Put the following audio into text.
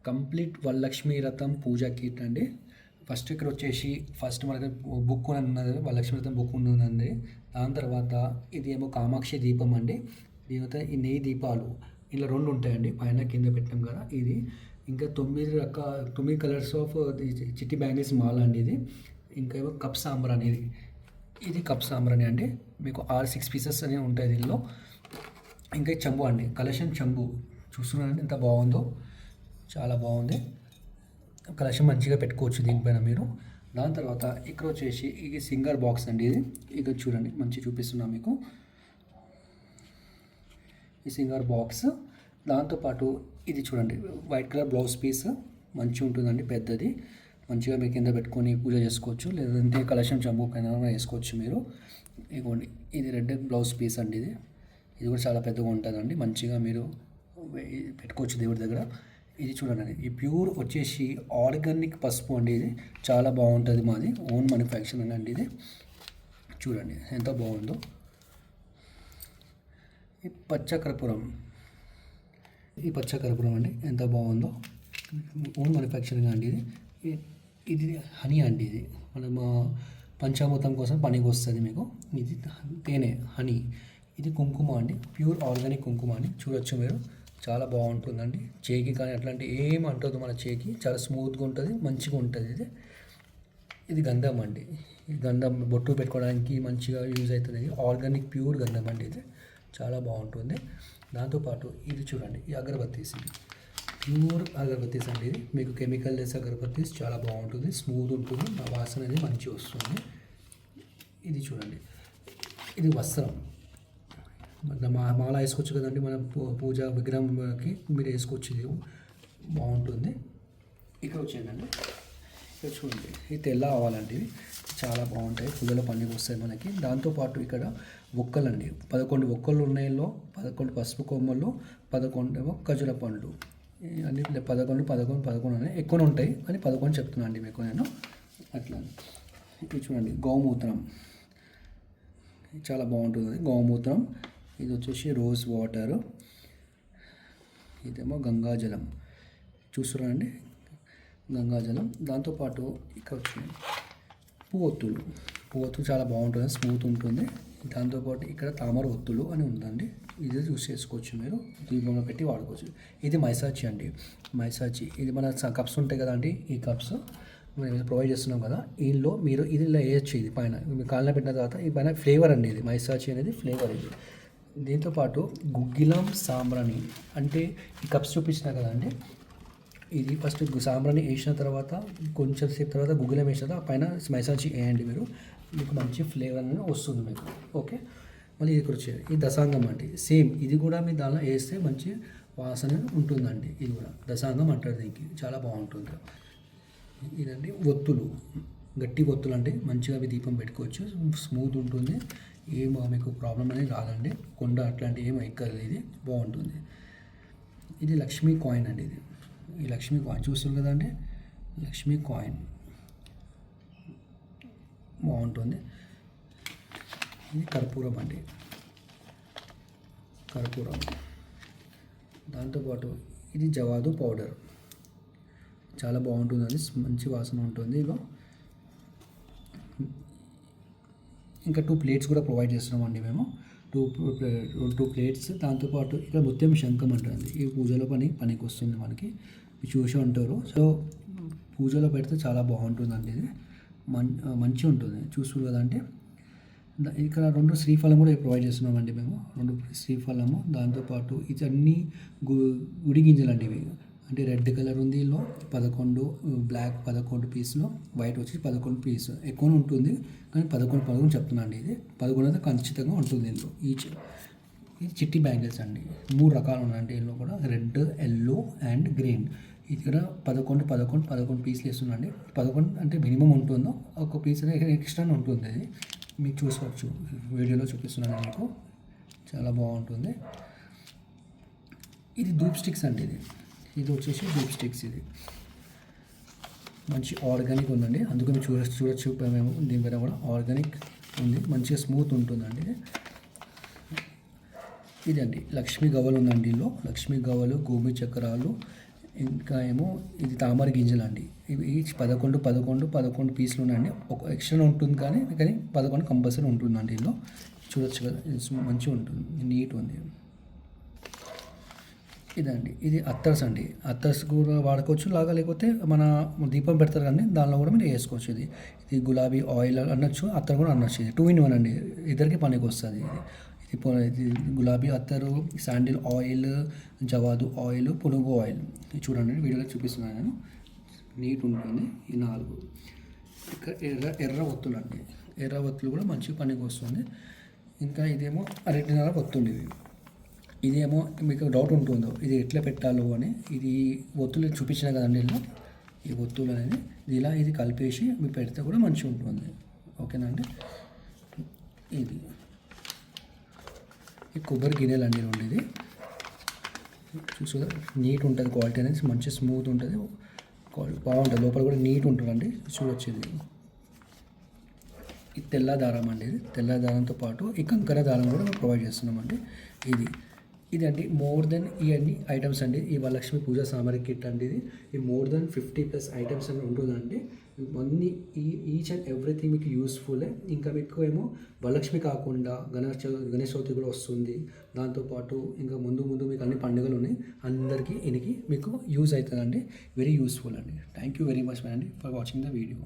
Complete Varalakshmi వ్రతం పూజ kit అండి. First ఇక్కడ వచ్చేసి మనకి బుక్ ఉన్నది, వరలక్ష్మి వ్రతం బుక్ ఉన్నదండి. దాని తర్వాత ఇది ఏమో కామాక్షి దీపం అండి. దీని ఈ నెయ్యి దీపాలు ఇలా 2 ఉంటాయండి, పైన కింద పెట్టాం కదా ఇది. ఇంకా 9 కలర్స్ ఆఫ్ చిట్టి బ్యాంగిల్స్ మాల అండి ఇది. ఇంకా ఏమో కప్ సాంబ్రాణి ఇది కప్ సాంబ్రాణి అండి. మీకు 6 పీసెస్ అనేవి ఉంటాయి దీనిలో. ఇంకా చెంబు అండి, కలశం చెంబు చూస్తున్నారండి ఎంత బాగుందో, చాలా బాగుంది. కలశం మంచిగా పెట్టుకోవచ్చు దీనిపైన మీరు. దాని తర్వాత ఇక్కడ వచ్చేసి ఇది సింగర్ బాక్స్ అండి ఇది. ఇక చూడండి మంచి చూపిస్తున్నా మీకు ఈ సింగర్ బాక్స్. దాంతోపాటు ఇది చూడండి వైట్ కలర్ బ్లౌజ్ పీస్ మంచిగా ఉంటుందండి, పెద్దది. మంచిగా మీ కింద పెట్టుకొని పూజ చేసుకోవచ్చు, లేదంటే కలశం చెంబు పైన వేసుకోవచ్చు మీరు. ఇదిగోండి ఇది రెడ్ బ్లౌజ్ పీస్ అండి ఇది. ఇది కూడా చాలా పెద్దగా ఉంటుందండి, మంచిగా మీరు పెట్టుకోవచ్చు దేవుడి దగ్గర. ఇది చూడండి, ఈ ప్యూర్ వచ్చేసి ఆర్గానిక్ పసుపు అండి. ఇది చాలా బాగుంటుంది, మాది ఓన్ మ్యానుఫ్యాక్చరింగ్ అండి ఇది. చూడండి ఎంత బాగుందో. ఈ పచ్చకర్పూరం అండి ఎంత బాగుందో, ఓన్ మ్యానుఫ్యాక్చరింగ్ అండి ఇది. ఇది హనీ అండి, ఇది మనం పంచామృతం కోసం పనికి వస్తుంది మీకు. ఇది తేనె హనీ. ఇది కుంకుమ అండి, ప్యూర్ ఆర్గానిక్ కుంకుమ అండి. చూడొచ్చు మీరు, చాలా బాగుంటుందండి. చేకి కానీ అట్లాంటి ఏం అంటుంది మన చేకి, చాలా స్మూత్గా ఉంటుంది, మంచిగా ఉంటుంది. ఇది గంధం అండి. ఈ గంధం బొట్టు పెట్టుకోవడానికి మంచిగా యూజ్ అవుతుంది. ఆర్గానిక్ ప్యూర్ గంధం అండి ఇది, చాలా బాగుంటుంది. దాంతోపాటు ఇది చూడండి, ఈ అగరబత్తీస్ ప్యూర్ అగరబత్తీస్ అండి. ఇది మీకు కెమికల్ లెస్ అగరబత్తీస్, చాలా బాగుంటుంది, స్మూత్ ఉంటుంది, ఆ వాసన అనేది మంచిగా వస్తుంది. ఇది చూడండి, ఇది వస్త్రం. మాల వేసుకోవచ్చు కదండి, మన పూజ విగ్రహంకి మీరు వేసుకోవచ్చు, ఇది బాగుంటుంది. ఇక్కడ వచ్చేయండి, ఇక్కడ చూడండి ఈ తెల్ల ఆవాలండి, చాలా బాగుంటాయి, పూజలో పనికి వస్తాయి మనకి. దాంతోపాటు ఇక్కడ ఒక్కలండి, 11 ఒక్కలు ఉన్నాయిలో, 11 పసుపు కొమ్మలు, 11 ఏమో ఖర్జూర పండ్లు. అన్ని 11 ఉన్నాయి, ఎక్కువ ఉంటాయి కానీ 11 చెప్తున్నాను అండి మీకు నేను అట్లా. ఇక్కడ చూడండి గోమూత్రం, చాలా బాగుంటుంది గోమూత్రం. ఇది వచ్చేసి రోజ్ వాటర్, ఇదేమో గంగాజలం. చూస్తున్నారండి గంగాజలం. దాంతోపాటు ఇక్కడ వచ్చి పువ్వొత్తులు చాలా బాగుంటుంది, స్మూత్ ఉంటుంది. దాంతోపాటు ఇక్కడ తామర ఒత్తులు అని ఉందండి, ఇది చూస్ చేసుకోవచ్చు మీరు, దీపంలో పెట్టి వాడుకోవచ్చు. ఇది మైసాచి అండి, ఇది మన కప్స్ ఉంటాయి కదా అండి, ఈ కప్స్ మేము ప్రొవైడ్ చేస్తున్నాం కదా, దీనిలో మీరు ఇది ఇలా వేయచ్చు. ఇది పైన మీ కాళ్ళ పెట్టిన తర్వాత ఈ పైన ఫ్లేవర్ అండి, ఇది మైసాచి అనేది ఫ్లేవర్ ఇది. దీంతోపాటు గుగ్గిలం సాంబ్రాణి అంటే ఈ కప్స్ చూపించిన కదండి, ఇది ఫస్ట్ సాంబ్రాణి వేసిన తర్వాత కొంచెం సేపు తర్వాత గుగ్గిలం వేసిన తర్వాత పైన మైసాచి వేయండి మీరు, మీకు మంచి ఫ్లేవర్ అనేది వస్తుంది మీకు. ఓకే, మళ్ళీ ఇది వచ్చేది ఈ దశాంగం అండి, సేమ్ ఇది కూడా మీ దానిలో వేస్తే మంచి వాసన ఉంటుందండి. ఇది కూడా దశాంగం అంటారు దీనికి, చాలా బాగుంటుంది. ఇదండి ఒత్తులు, గట్టి ఒత్తులు అంటే మంచిగా అవి దీపం పెట్టుకోవచ్చు, స్మూత్ ఉంటుంది, ఏం మీకు ప్రాబ్లం అనేది రాదండి. కొండ అట్లాంటి ఏం ఎక్కదు, ఇది బాగుంటుంది. ఇది లక్ష్మీ కాయిన్ అండి, ఇది ఈ లక్ష్మీ కాయిన్ చూస్తుంది కదండి, లక్ష్మీ కాయిన్ బాగుంటుంది. ఇది కర్పూరం అండి, కర్పూరం. దాంతోపాటు ఇది జవాదు పౌడర్, చాలా బాగుంటుందండి, మంచి వాసన ఉంటుంది. ఇగో ఇంకా 2 ప్లేట్స్ కూడా ప్రొవైడ్ చేస్తున్నామండి మేము, 2 ప్లేట్స్. దాంతోపాటు ఇక్కడ ముత్యం శంఖం అంటుంది, ఈ పూజలో పనికి వస్తుంది మనకి, చూసి ఉంటారు. సో పూజలో పెడితే చాలా బాగుంటుందండి, ఇది మంచిగా ఉంటుంది. చూసుకోరు కదంటే ఇక్కడ 2 శ్రీఫలం కూడా ప్రొవైడ్ చేస్తున్నామండి మేము, 2 శ్రీఫలము. దాంతోపాటు ఇది అన్నీ గుడి గింజలు అండి ఇవి, అంటే రెడ్ కలర్ ఉంది ఇందులో 11, బ్లాక్ 11 పీస్లో, వైట్ వచ్చి 11 పీస్. ఎక్కువ ఉంటుంది కానీ 11 చెప్తున్నాను అండి, ఇది 11 అయితే ఖచ్చితంగా ఉంటుంది ఇందులో. ఇది చిట్టి బ్యాంగిల్స్ అండి, 3 రకాలు ఉన్నాయండి ఇందులో కూడా, రెడ్, ఎల్లో అండ్ గ్రీన్. ఇక్కడ 11 పీసులు వేస్తున్నాండి. 11 అంటే మినిమం ఉంటుందో, ఒక పీస్ ఎక్స్ట్రా ఉంటుంది, అది మీకు చూసుకోవచ్చు, వీడియోలో చూపిస్తున్నాను మీకు, చాలా బాగుంటుంది. ఇది ధూప్ స్టిక్స్ అండి, ఇది వచ్చేసి ధూప్ స్టిక్స్. ఇది మంచి ఆర్గానిక్ ఉందండి, అందుకని చూడొచ్చు మేము దీనిపైన కూడా ఆర్గానిక్ ఉంది, మంచిగా స్మూత్ ఉంటుందండి. ఇదండి లక్ష్మీ గవ్వలు ఉందండి, ఇందులో లక్ష్మీ గవ్వలు, గోమి చక్రాలు, ఇంకా ఏమో ఇది తామర గింజలు అండి. ఇవి ఈచ్ 11 పీసులు ఉన్నాయండి. ఒక ఎక్స్ట్రా ఉంటుంది కానీ 11 కంపల్సరీ ఉంటుందండి ఇందులో. చూడొచ్చు కదా, ఇది మంచిగా ఉంటుంది, నీట్ ఉంది. ఇదండి, ఇది అత్తర్స్ అండి. అత్తర్స్ కూడా వాడుకోవచ్చు లాగా, లేకపోతే మన దీపం పెడతారు కానీ దానిలో కూడా మీరు వేసుకోవచ్చు. ఇది గులాబీ ఆయిల్ అనొచ్చు, అత్తర్ కూడా అనొచ్చు. ఇది 2 in 1 అండి, ఇద్దరికి పనికి వస్తుంది. ఇది గులాబీ అత్తరు, శాండిల్ ఆయిల్, జవాదు ఆయిల్, పునుగు ఆయిల్. ఇది చూడండి, వీడియోలో చూపిస్తున్నాను నేను. నీట్ ఉంటుంది ఈ 4. ఇక్కడ ఎర్ర ఒత్తులు అండి. ఎర్ర ఒత్తులు కూడా మంచి పనికి వస్తుంది. ఇంకా ఇదేమో అరటినార ఒత్తులు ఇవి. ఇదేమో మీకు డౌట్ ఉంటుందో ఇది ఎట్లా పెట్టాలో అని. ఇది ఒత్తులు చూపించిన కదండి ఇలా, ఈ ఒత్తులు అనేది ఇది కలిపేసి మీరు పెడితే కూడా మంచిగా ఉంటుంది. ఓకేనా అండి. ఇది ఈ కొబ్బరి గిన్నెలు అండి 2. ఇది చూసుకో, నీట్ ఉంటుంది, క్వాలిటీ అనేది మంచి స్మూత్ ఉంటుంది, బాగుంటుంది. లోపల కూడా నీట్ ఉంటుందండి, చూడొచ్చు. ఇది తెల్ల దారం అండి. ఇది తెల్ల దారంతో పాటు ఈ కంకర దారం కూడా మేము ప్రొవైడ్ చేస్తున్నామండి. ఇది అండి మోర్ దెన్ ఇవన్నీ ఐటమ్స్ అండి. ఈ వరలక్ష్మి పూజ సామాగ్రి కిట్ అండి. ఇది మోర్ దెన్ 50+ ఐటమ్స్ అని ఉంటుందండి. అన్నీ ఈచ్ అండ్ ఎవ్రీథింగ్ మీకు యూస్ఫుల్లే. ఇంకా మీకు ఏమో వరలక్ష్మి కాకుండా గణేష్ చవితి కూడా వస్తుంది. దాంతోపాటు ఇంకా ముందు మీకు అన్ని పండుగలు ఉన్నాయి. అందరికీ మీకు యూజ్ అవుతుందండి. వెరీ యూస్ఫుల్ అండి. థ్యాంక్ యూ వెరీ మచ్ అండి ఫర్ వాచింగ్ ద వీడియో.